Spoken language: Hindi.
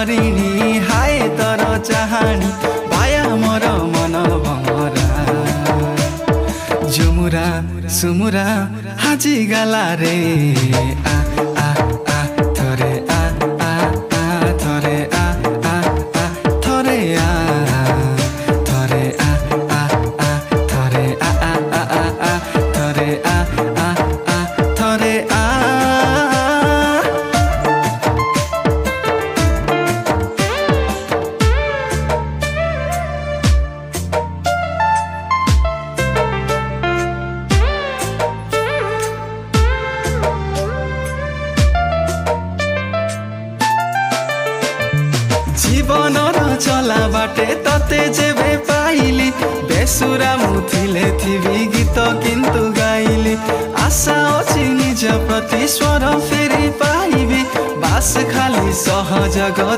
हरिणी हाय तर चाहानी पाया मोर मन भमरा झुमुरा सुमुरा हाजी गाला रे आ आ आ थोरे आ आ आ थोरे आ आ आ थोरे आ थोरे आ आ आ थोरे आ आ आ आ थोरे आ आ आ थोरे आ जीवनर चला बाटे तते जेबे पाइली बेसुरा मुथिले थिबी गीत किंतु गाइली आशा अछि निज प्रति स्वर फेरि पाइबी बास खाली सहजग